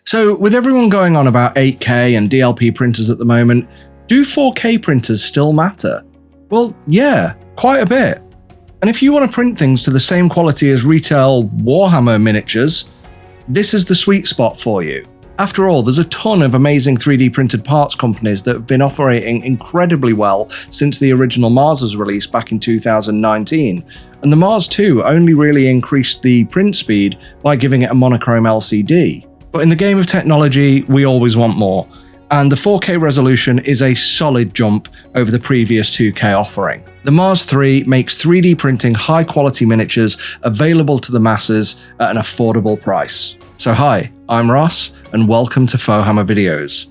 So with everyone going on about 8K and DLP printers at the moment, do 4K printers still matter? Well, yeah, quite a bit. And if you want to print things to the same quality as retail Warhammer miniatures, this is the sweet spot for you. After all, there's a ton of amazing 3D printed parts companies that have been operating incredibly well since the original Mars was released back in 2019, and the Mars 2 only really increased the print speed by giving it a monochrome LCD. But in the game of technology, we always want more, and the 4K resolution is a solid jump over the previous 2K offering. The Mars 3 makes 3D printing high-quality miniatures available to the masses at an affordable price. So hi, I'm Ross, and welcome to Fohammer Videos.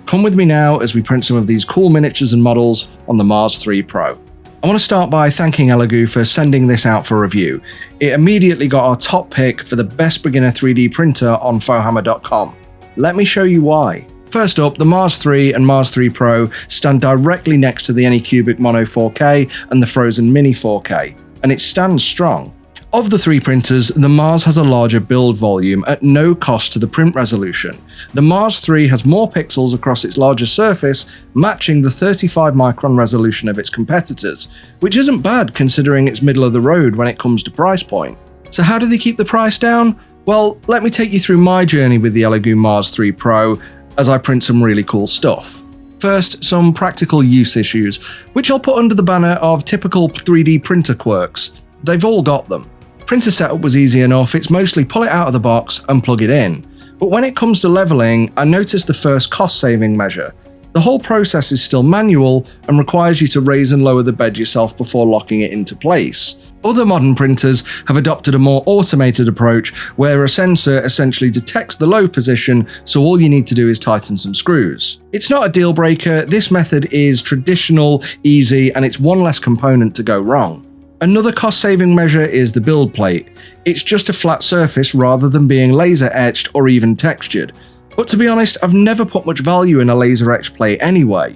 Come with me now as we print some of these cool miniatures and models on the Mars 3 Pro. I want to start by thanking Elegoo for sending this out for review. It immediately got our top pick for the best beginner 3D printer on Fohammer.com. Let me show you why. First up, the Mars 3 and Mars 3 Pro stand directly next to the Anycubic Mono 4K and the Frozen Mini 4K, and it stands strong. Of the three printers, the Mars has a larger build volume at no cost to the print resolution. The Mars 3 has more pixels across its larger surface, matching the 35 micron resolution of its competitors, which isn't bad considering it's middle of the road when it comes to price point. So how do they keep the price down? Well, let me take you through my journey with the Elegoo Mars 3 Pro as I print some really cool stuff. First, some practical use issues, which I'll put under the banner of typical 3D printer quirks. They've all got them. Printer setup was easy enough, it's mostly pull it out of the box and plug it in. But when it comes to leveling, I noticed the first cost saving measure. The whole process is still manual and requires you to raise and lower the bed yourself before locking it into place. Other modern printers have adopted a more automated approach where a sensor essentially detects the low position, so all you need to do is tighten some screws. It's not a deal breaker, this method is traditional, easy, and it's one less component to go wrong. Another cost-saving measure is the build plate. It's just a flat surface rather than being laser etched or even textured. But to be honest, I've never put much value in a laser etched plate anyway.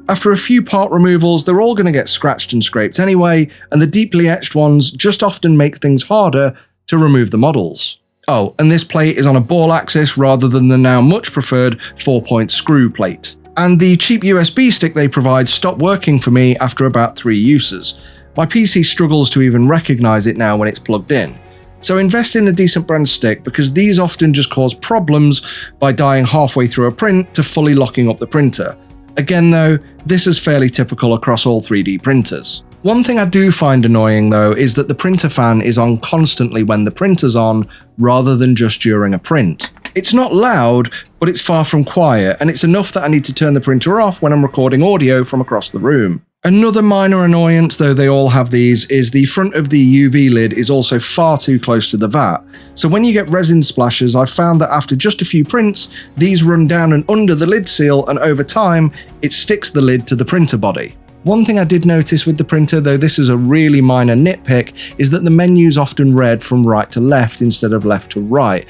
After a few part removals, they're all going to get scratched and scraped anyway, and the deeply etched ones just often make things harder to remove the models. Oh, and this plate is on a ball axis rather than the now much preferred 4-point screw plate. And the cheap USB stick they provide stopped working for me after about 3 uses. My PC struggles to even recognize it now when it's plugged in. So invest in a decent brand stick because these often just cause problems by dying halfway through a print to fully locking up the printer. Again though, this is fairly typical across all 3D printers. One thing I do find annoying though is that the printer fan is on constantly when the printer's on rather than just during a print. It's not loud, but it's far from quiet, and it's enough that I need to turn the printer off when I'm recording audio from across the room. Another minor annoyance, though they all have these, is the front of the UV lid is also far too close to the vat. So when you get resin splashes, I've found that after just a few prints, these run down and under the lid seal, and over time, it sticks the lid to the printer body. One thing I did notice with the printer, though this is a really minor nitpick, is that the menu's often read from right to left instead of left to right.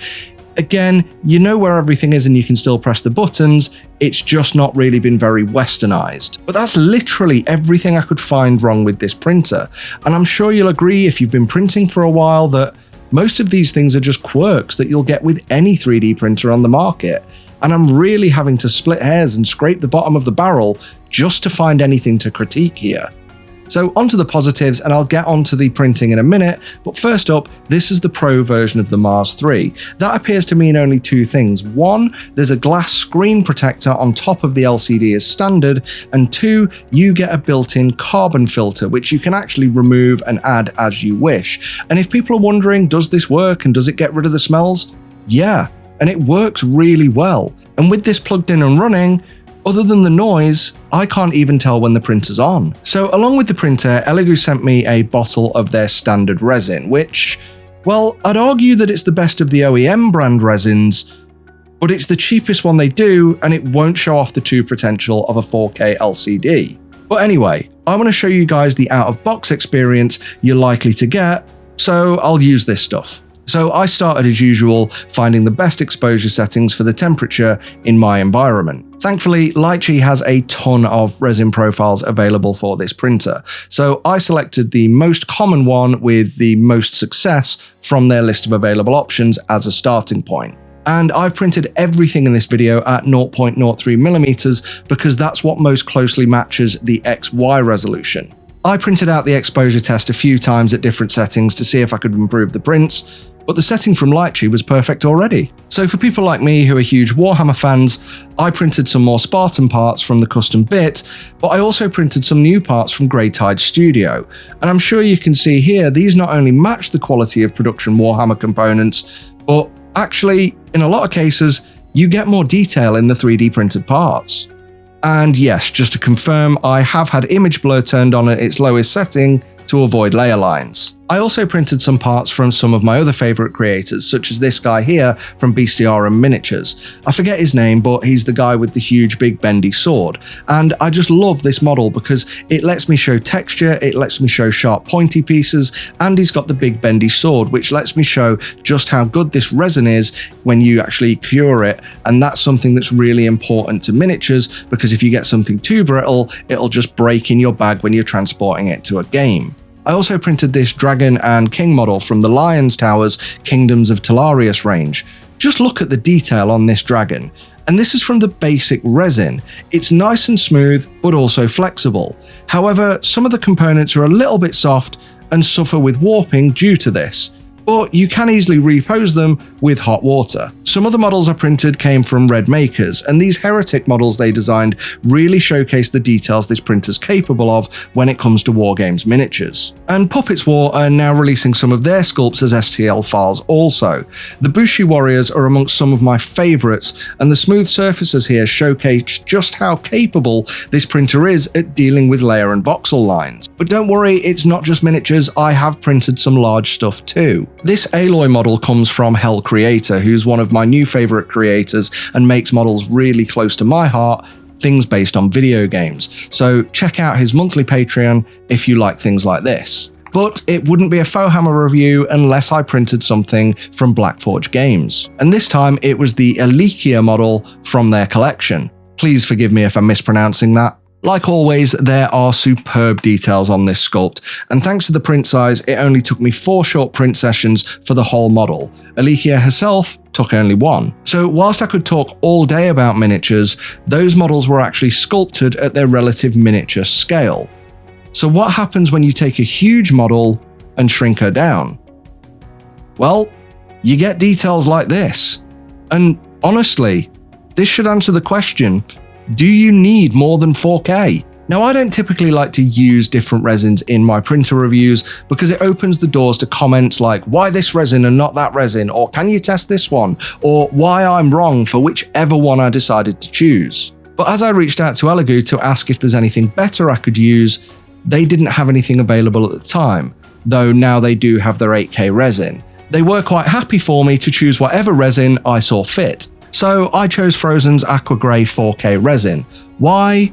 Again, you know where everything is and you can still press the buttons, it's just not really been very westernized. But that's literally everything I could find wrong with this printer, and I'm sure you'll agree if you've been printing for a while that most of these things are just quirks that you'll get with any 3D printer on the market, and I'm really having to split hairs and scrape the bottom of the barrel just to find anything to critique here. So onto the positives, and I'll get onto the printing in a minute, but first up, this is the Pro version of the Mars 3. That appears to mean only 2 things. 1, there's a glass screen protector on top of the LCD as standard, and 2, you get a built-in carbon filter, which you can actually remove and add as you wish. And if people are wondering, does this work and does it get rid of the smells? Yeah, and it works really well. And with this plugged in and running, other than the noise, I can't even tell when the printer's on. So along with the printer, Elegoo sent me a bottle of their standard resin, which, well, I'd argue that it's the best of the OEM brand resins, but it's the cheapest one they do, and it won't show off the true potential of a 4K LCD. But anyway, I want to show you guys the out-of-box experience you're likely to get, so I'll use this stuff. So I started as usual, finding the best exposure settings for the temperature in my environment. Thankfully, Lychee has a ton of resin profiles available for this printer, so I selected the most common one with the most success from their list of available options as a starting point. And I've printed everything in this video at 0.03mm because that's what most closely matches the XY resolution. I printed out the exposure test a few times at different settings to see if I could improve the prints, but the setting from Lightree was perfect already. So for people like me who are huge Warhammer fans, I printed some more Spartan parts from the custom bit, but I also printed some new parts from Grey Tide Studio. And I'm sure you can see here, these not only match the quality of production Warhammer components, but actually, in a lot of cases, you get more detail in the 3D printed parts. And yes, just to confirm, I have had image blur turned on at its lowest setting to avoid layer lines. I also printed some parts from some of my other favourite creators, such as this guy here from Bestiarum Miniatures. I forget his name, but he's the guy with the huge big bendy sword. And I just love this model because it lets me show texture, it lets me show sharp pointy pieces, and he's got the big bendy sword, which lets me show just how good this resin is when you actually cure it. And that's something that's really important to miniatures, because if you get something too brittle, it'll just break in your bag when you're transporting it to a game. I also printed this Dragon and King model from the Lion's Tower's Kingdoms of Telarius range. Just look at the detail on this dragon. And this is from the basic resin. It's nice and smooth, but also flexible. However, some of the components are a little bit soft and suffer with warping due to this, but you can easily repose them with hot water. Some of the models I printed came from Red Makers, and these Heretic models they designed really showcase the details this printer's capable of when it comes to Wargames miniatures. And Puppets War are now releasing some of their sculpts as STL files also. The Bushi Warriors are amongst some of my favourites, and the smooth surfaces here showcase just how capable this printer is at dealing with layer and voxel lines. But don't worry, it's not just miniatures, I have printed some large stuff too. This Aloy model comes from Hell Creator, who's one of my new favourite creators and makes models really close to my heart, things based on video games. So check out his monthly Patreon if you like things like this. But it wouldn't be a Fohammer review unless I printed something from Blackforge Games. And this time it was the Elegoo model from their collection. Please forgive me if I'm mispronouncing that. Like always, there are superb details on this sculpt, and thanks to the print size, it only took me 4 short print sessions for the whole model. Elegoo herself took only 1. So whilst I could talk all day about miniatures, those models were actually sculpted at their relative miniature scale. So what happens when you take a huge model and shrink her down? Well, you get details like this. And honestly, this should answer the question, do you need more than 4K? Now, I don't typically like to use different resins in my printer reviews because it opens the doors to comments like, why this resin and not that resin, or can you test this one, or why I'm wrong for whichever one I decided to choose. But as I reached out to Elegoo to ask if there's anything better I could use, they didn't have anything available at the time, though now they do have their 8K resin. They were quite happy for me to choose whatever resin I saw fit. So I chose Frozen's Aqua Grey 4K resin. Why?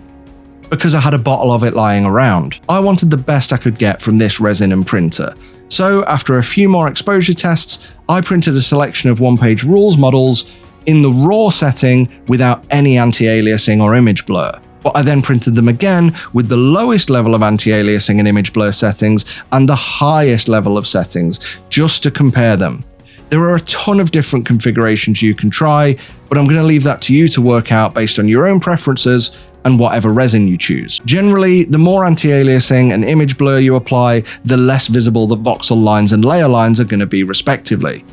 Because I had a bottle of it lying around. I wanted the best I could get from this resin and printer. So after a few more exposure tests, I printed a selection of one-page rules models in the raw setting without any anti-aliasing or image blur. But I then printed them again with the lowest level of anti-aliasing and image blur settings and the highest level of settings, just to compare them. There are a ton of different configurations you can try, but I'm going to leave that to you to work out based on your own preferences and whatever resin you choose. Generally, the more anti-aliasing and image blur you apply, the less visible the voxel lines and layer lines are going to be respectively.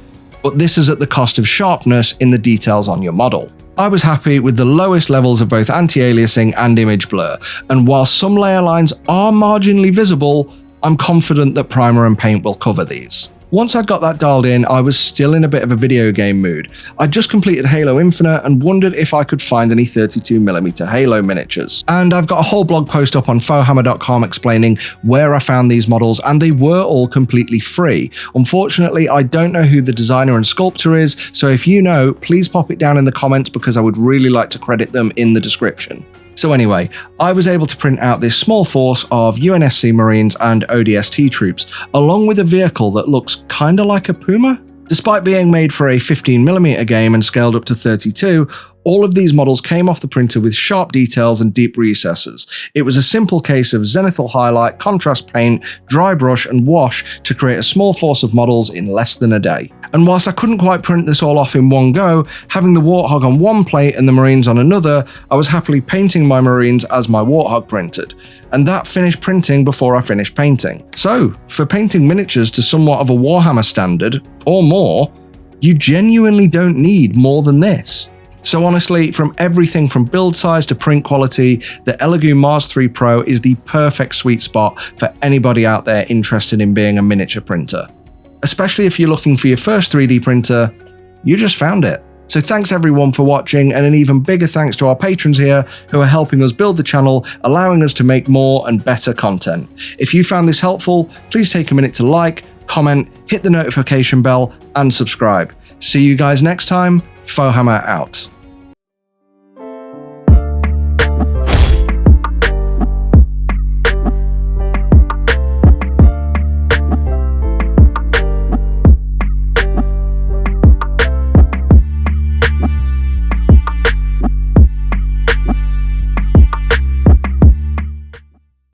But this is at the cost of sharpness in the details on your model. I was happy with the lowest levels of both anti-aliasing and image blur, and while some layer lines are marginally visible, I'm confident that primer and paint will cover these. Once I'd got that dialed in, I was still in a bit of a video game mood. I'd just completed Halo Infinite and wondered if I could find any 32mm Halo miniatures. And I've got a whole blog post up on fohammer.com explaining where I found these models, and they were all completely free. Unfortunately, I don't know who the designer and sculptor is, so if you know, please pop it down in the comments because I would really like to credit them in the description. So anyway, I was able to print out this small force of UNSC Marines and ODST troops, along with a vehicle that looks kinda like a Puma. Despite being made for a 15mm game and scaled up to 32, All of these models came off the printer with sharp details and deep recesses. It was a simple case of zenithal highlight, contrast paint, dry brush and wash to create a small force of models in less than a day. And whilst I couldn't quite print this all off in one go, having the Warthog on one plate and the Marines on another, I was happily painting my Marines as my Warthog printed. And that finished printing before I finished painting. So, for painting miniatures to somewhat of a Warhammer standard, or more, you genuinely don't need more than this. So honestly, from everything from build size to print quality, the Elegoo Mars 3 Pro is the perfect sweet spot for anybody out there interested in being a miniature printer. Especially if you're looking for your first 3D printer, you just found it. So thanks everyone for watching, and an even bigger thanks to our patrons here who are helping us build the channel, allowing us to make more and better content. If you found this helpful, please take a minute to like, comment, hit the notification bell, and subscribe. See you guys next time. Fohammer out.